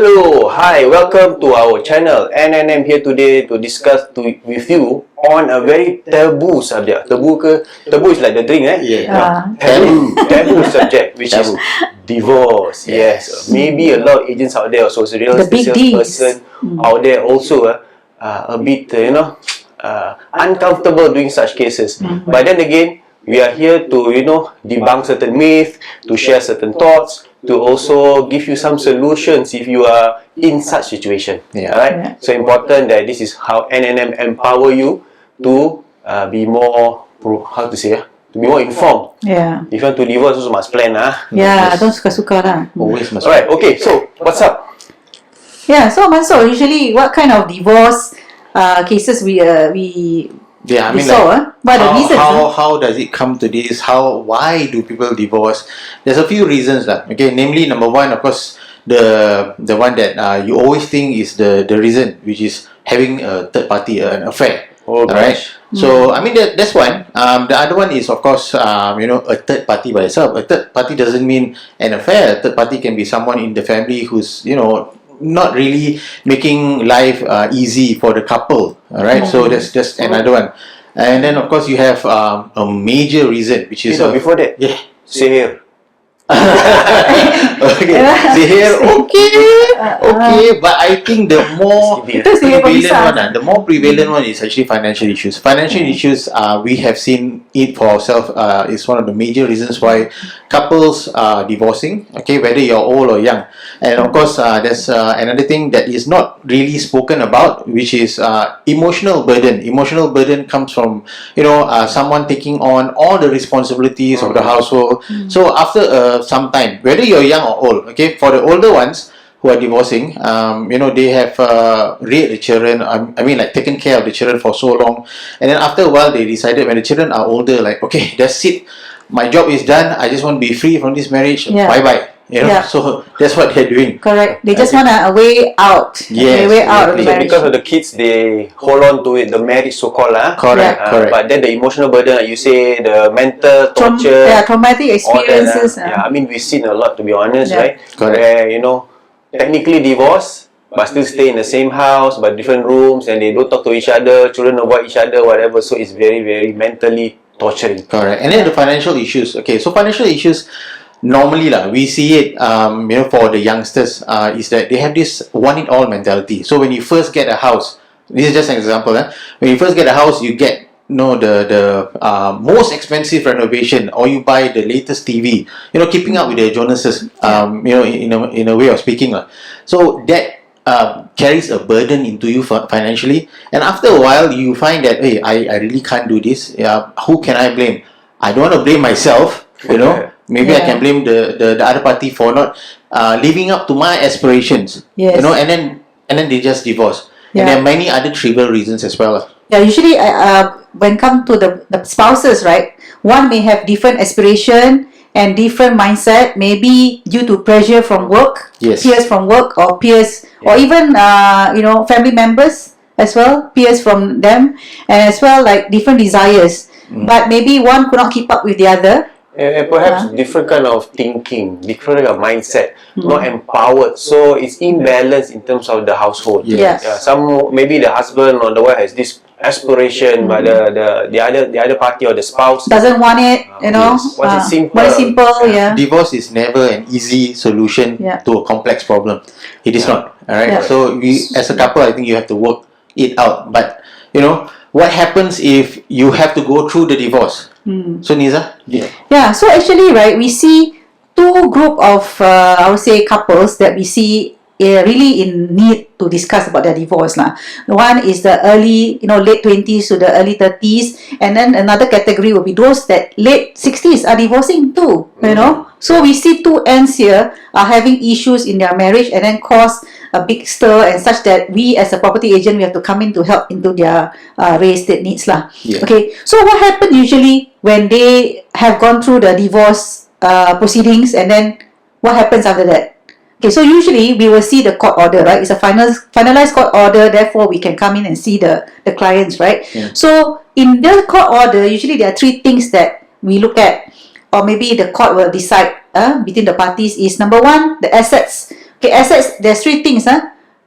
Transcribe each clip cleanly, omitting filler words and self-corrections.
Hello, hi, welcome to our channel. And I'm here today to discuss with you on a very taboo subject. Taboo is like the drink, eh? Yeah. Taboo subject, which is divorce. Yes. Maybe a lot of agents out there, also real estate salesperson out there also a bit, uncomfortable doing such cases. But then again, we are here to, debunk certain myths, to share certain thoughts, to also give you some solutions if you are in such situation. Alright? So important that this is how NNM empower you to be more, to be more informed. Yeah. If you want to divorce, also must plan. Yeah, don't suka-suka lah. Always must. Alright, okay, so what's up? Yeah, so Mansur, usually what kind of divorce cases we Yeah, I mean, saw, what are the reasons? How does it come to this? Why do people divorce? There's a few reasons that. Okay, namely, number one, of course, the one that you always think is the reason, which is having a third party, an affair. Oh, alright. So I mean that's one. The other one is, of course, a third party by itself. A third party doesn't mean an affair. A third party can be someone in the family who's not really making life easy for the couple. Alright, so that's just another one. And then of course you have a major reason, which is before that, Sihir. okay, okay, but I think the more prevalent one is actually financial issues. Financial issues, we have seen it for ourselves, is one of the major reasons why couples are divorcing, okay, whether you're old or young. And of course, there's another thing that is not really spoken about, which is emotional burden. Emotional burden comes from someone taking on all the responsibilities of the household. So after some time, whether you're young or old, okay, for the older ones who are divorcing, they have reared the children, like taken care of the children for so long, and then after a while they decided, when the children are older, like, okay, that's it, my job is done, I just want to be free from this marriage, bye-bye. So that's what they're doing. Correct. They just want a way out. Yes. A way out of the So marriage. because of the kids, they hold on to it, the marriage so-called. Correct. But then the emotional burden, like you say, the mental torture. Traumatic experiences. I mean, we've seen a lot, to be honest, right? Correct. Where, technically divorced, but still stay in the same house, but different rooms, and they don't talk to each other, children avoid each other, whatever. So it's very, very mentally torturing. Correct. And then the financial issues. Okay, so financial issues, normally we see it for the youngsters, is that they have this one-it-all mentality. So when you first get a house, this is just an example, when you first get a house, you get the most expensive renovation, or you buy the latest TV, keeping up with the Jonases, in a way of speaking. So that carries a burden into you financially, and after a while you find that, hey, I really can't do this. Who can I blame? I don't want to blame myself, maybe I can blame the other party for not living up to my aspirations. Yes. And then they just divorce. And there are many other trivial reasons as well. Yeah, usually when come to the spouses, right, one may have different aspiration and different mindset, maybe due to pressure from work, peers from work, or peers, or even family members as well, peers from them, and as well like different desires. But maybe one could not keep up with the other. And perhaps different kind of thinking, different kind of mindset, not empowered. So it's imbalance in terms of the household. Yes. Maybe the husband or the wife has this aspiration, but the other party or the spouse doesn't want it, wants it simple. Want it simple, Divorce is never an easy solution to a complex problem. It is not. Alright. So we, as a couple, I think you have to work it out. But what happens if you have to go through the divorce? So Niza? Yeah, so actually, right, we see two group of, I would say, couples that we see really in need to discuss about their divorce. One is the early, late 20s to the early 30s, and then another category will be those that late 60s are divorcing too, So we see two ends here are having issues in their marriage, and then cause a big stir, and such that we as a property agent, we have to come in to help into their real estate needs. Okay, so what happens usually when they have gone through the divorce proceedings, and then what happens after that? Okay, so usually we will see the court order, right? It's a finalized court order, therefore we can come in and see the clients, right? So in the court order, usually there are three things that we look at, or maybe the court will decide between the parties is, number one, the assets Okay, assets, there's three things.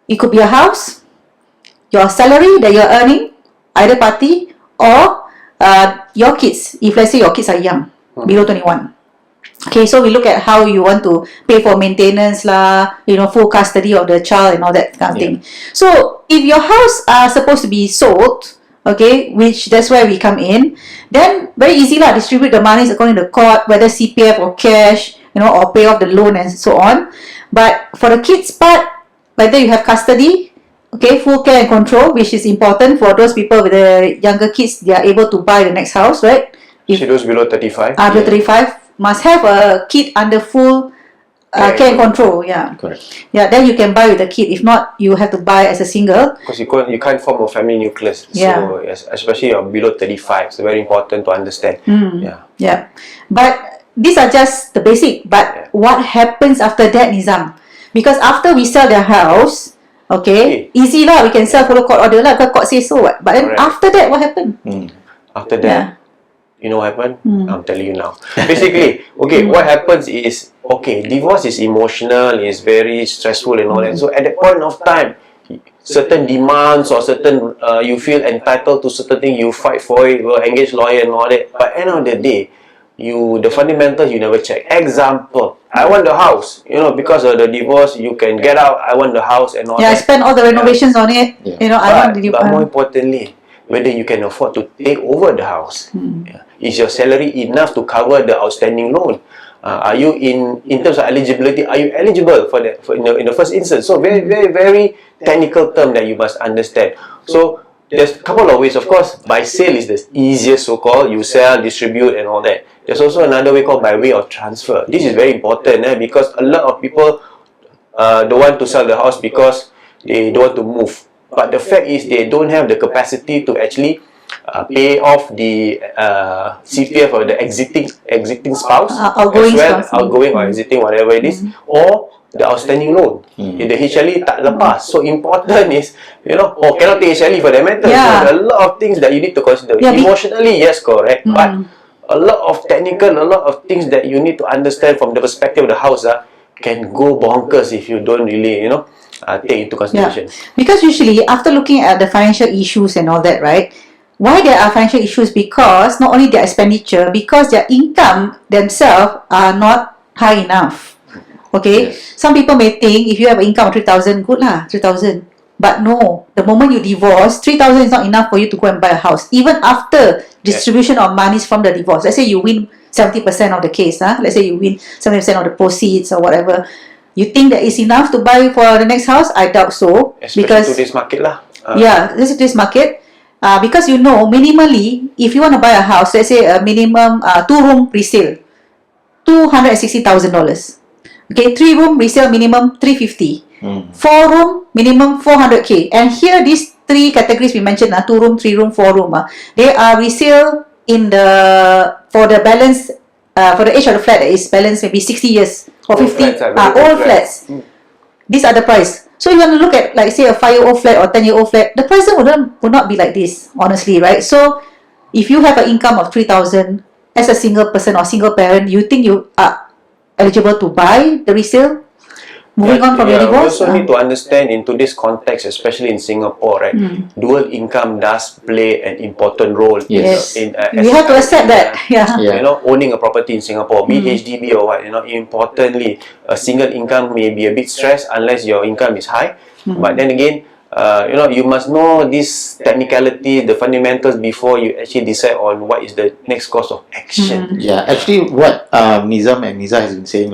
It could be a house, your salary that you're earning, either party, or your kids, if let's say your kids are young, below 21. Okay, so we look at how you want to pay for maintenance lah, full custody of the child and all that kind of thing. So if your house are supposed to be sold, okay, which that's where we come in, then very easy lah, distribute the monies according to the court, whether CPF or cash, or pay off the loan and so on. But for the kids part, whether you have custody, okay, full care and control, which is important for those people with the younger kids, they are able to buy the next house, right? If those below 35. Below 35, must have a kid under full care and control. Yeah. Correct. Yeah, then you can buy with the kid. If not, you have to buy as a single. Because you can't form a family nucleus. Yeah. So especially you're below 35, it's very important to understand. Yeah. Yeah. But these are just the basic. But what happens after that, Nizam? Because after we sell the house, okay, easy lah, we can sell follow court order lah, because court says so. But then after that, what happened? After that, you know what happened? I'm telling you now. Basically, okay, what happens is, okay, divorce is emotional, is very stressful and all that. So at that point of time, certain demands or certain, you feel entitled to certain things, you fight for it, you engage lawyer and all that. But end of the day, the fundamentals you never check. Example, I want the house, because of the divorce, you can get out, I want the house and all that. I spend all the renovations on it. I want the but more importantly, whether you can afford to take over the house. Is your salary enough to cover the outstanding loan? Are you in terms of eligibility, are you eligible for that in the first instance? So very, very, very technical term that you must understand. So there's a couple of ways. Of course, by sale is the easiest, so-called. You sell, distribute and all that. There's also another way called by way of transfer. This is very important because a lot of people don't want to sell the house because they don't want to move. But the fact is they don't have the capacity to actually pay off the CPF or the exiting spouse, outgoing spouse, outgoing or exiting, whatever it is, or the outstanding loan. The HLE tak lepas. So important is, or cannot take HLE for that matter. So there are a lot of things that you need to consider. Emotionally, yes, correct, but a lot of technical, a lot of things that you need to understand from the perspective of the house can go bonkers if you don't really, take into consideration. Because usually, after looking at the financial issues and all that, right? Why there are financial issues? Because not only their expenditure, because their income themselves are not high enough. Okay? Some people may think if you have an income of 3,000, good lah, 3,000. But no, the moment you divorce, 3,000 is not enough for you to go and buy a house. Even after distribution of monies from the divorce. Let's say you win 70% of the case. Let's say you win 70% of the proceeds or whatever. You think that is enough to buy for the next house? I doubt so. Especially because today's market lah. this is today's market. Because minimally, if you want to buy a house, let's say a minimum 2-room resale, $260,000. Okay, 3-room resale minimum 350. 4-room minimum 400K. And here these three categories we mentioned, 2-room, 3-room, 4-room, they are resale for the balance, for the age of the flat that is balance maybe 60 years or 50 old flats. These are the price. So you want to look at, like, say, a 5-year-old flat or 10-year-old flat, the price would not be like this, honestly, right? So if you have an income of 3,000 as a single person or single parent, you think you are eligible to buy the resale? Moving on from your divorce? We also need to understand in today's context, especially in Singapore, right? Dual income does play an important role. Yes. We have to accept that. Owning a property in Singapore, be it HDB or what, importantly, a single income may be a bit stressed unless your income is high. But then again, you must know this technicality, the fundamentals before you actually decide on what is the next course of action. Actually, what Nizam and Niza has been saying,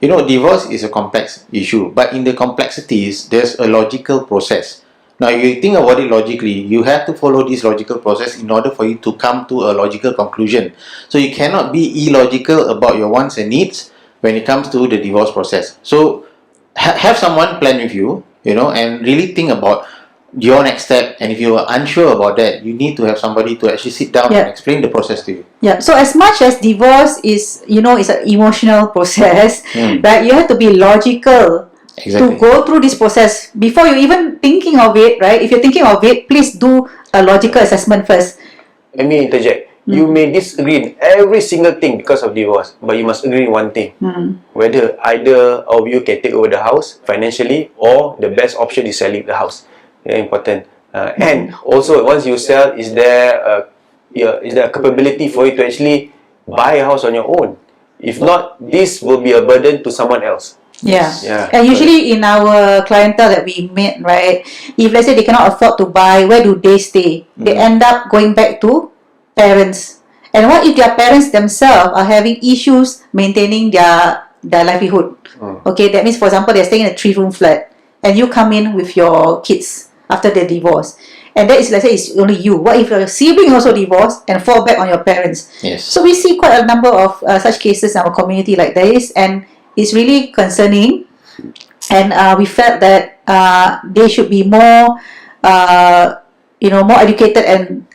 divorce is a complex issue, but in the complexities, there's a logical process. Now, if you think about it logically, you have to follow this logical process in order for you to come to a logical conclusion. So you cannot be illogical about your wants and needs when it comes to the divorce process. So have someone plan with you, and really think about your next step. And if you are unsure about that, you need to have somebody to actually sit down and explain the process to you. So as much as divorce is, is an emotional process, but you have to be logical to go through this process before you even thinking of it, right? If you're thinking of it, please do a logical assessment first. Let me interject. You may disagree in every single thing because of divorce, but you must agree in one thing. Whether either of you can take over the house financially, or the best option is selling the house. Very important. And also, once you sell, is there a capability for you to actually buy a house on your own? If not, this will be a burden to someone else. Yeah. And usually in our clientele that we met, right, if let's say they cannot afford to buy, where do they stay? They end up going back to parents. And what if their parents themselves are having issues maintaining their livelihood? Okay, that means, for example, they're staying in a 3-room flat, and you come in with your kids after their divorce. And that is, let's say, it's only you. What if your sibling also divorced and fall back on your parents? Yes. So we see quite a number of such cases in our community like this, and it's really concerning. And we felt that they should be more, more educated and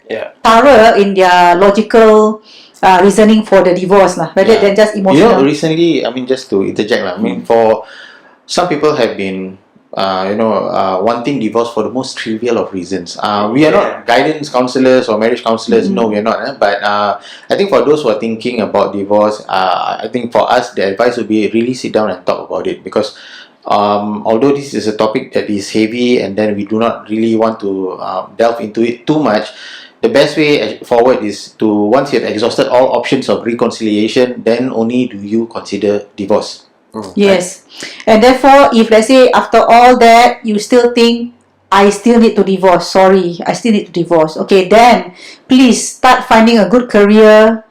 thorough in their logical reasoning for the divorce, rather than just emotional. Recently, I mean, just to interject, I mean, for some people have been wanting divorce for the most trivial of reasons. We are not guidance counselors or marriage counselors. No, we are not. But I think for those who are thinking about divorce, I think for us, the advice would be really sit down and talk about it, because although this is a topic that is heavy, and then we do not really want to delve into it too much, the best way forward is to, once you have exhausted all options of reconciliation, then only do you consider divorce. Yes. And therefore, if let's say after all that you still think, I still need to divorce, sorry, I still need to divorce, okay, then please start finding a good career.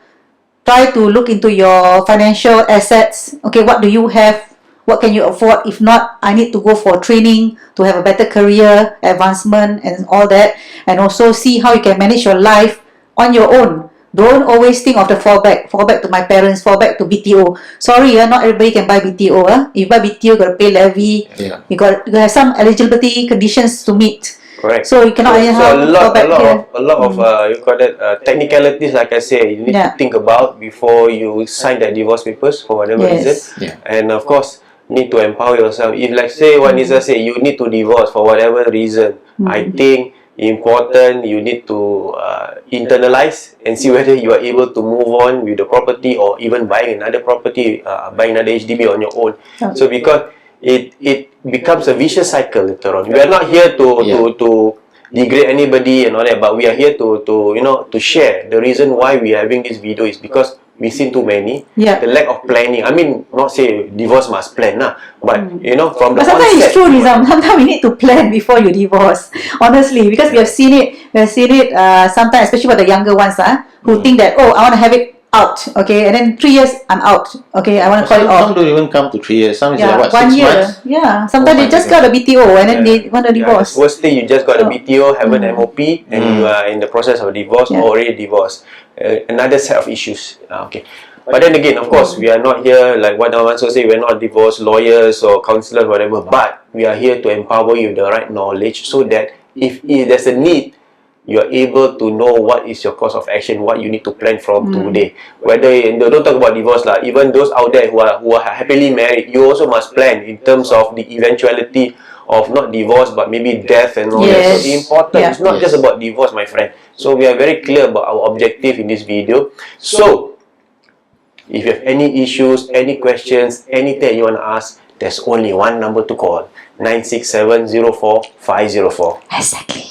Try to look into your financial assets. Okay, what do you have? What can you afford? If not, I need to go for training to have a better career, advancement, and all that. And also see how you can manage your life on your own. Don't always think of the fallback to my parents, fallback to BTO. Sorry, not everybody can buy BTO. If you buy BTO, you got to pay levy. You got to have some eligibility conditions to meet. Correct. So you cannot a lot of you call that technicalities, like I say, you need to think about before you sign that divorce papers for whatever reason. And of course, need to empower yourself. If, like say what Nizam say, you need to divorce for whatever reason, I think important you need to internalize and see whether you are able to move on with the property, or even buying another property, buying another HDB on your own. So because it becomes a vicious cycle later on. We are not here to degrade anybody and all that, but we are here to share the reason why we are having this video is because we've seen too many. The lack of planning. I mean, not say divorce must plan, but from the But sometimes onset, it's true, Nizam. Sometimes we need to plan before you divorce. Honestly, because we have seen it. We have seen it sometimes, especially for the younger ones, who think that, oh, I want to have it out, okay, and then 3 years I'm out, okay, I want to call it off. Some don't even come to 3 years. Some is like what, 1 6 year. months? Sometimes they just got a BTO and then they want a divorce. Worst thing, you just got a BTO, have an MOP, and you are in the process of divorce or already divorced. Another set of issues. Okay. But then again, of course, we are not here, like what Nawan so say, we're not divorce lawyers or counselors, whatever, but we are here to empower you with the right knowledge so that if there's a need, you are able to know what is your course of action, what you need to plan from today. Whether, don't talk about divorce, even those out there who are happily married, you also must plan in terms of the eventuality of not divorce, but maybe death and all that. So important, it's not just about divorce, my friend. So we are very clear about our objective in this video. So, if you have any issues, any questions, anything you want to ask, there's only one number to call, 967-04-504. Exactly.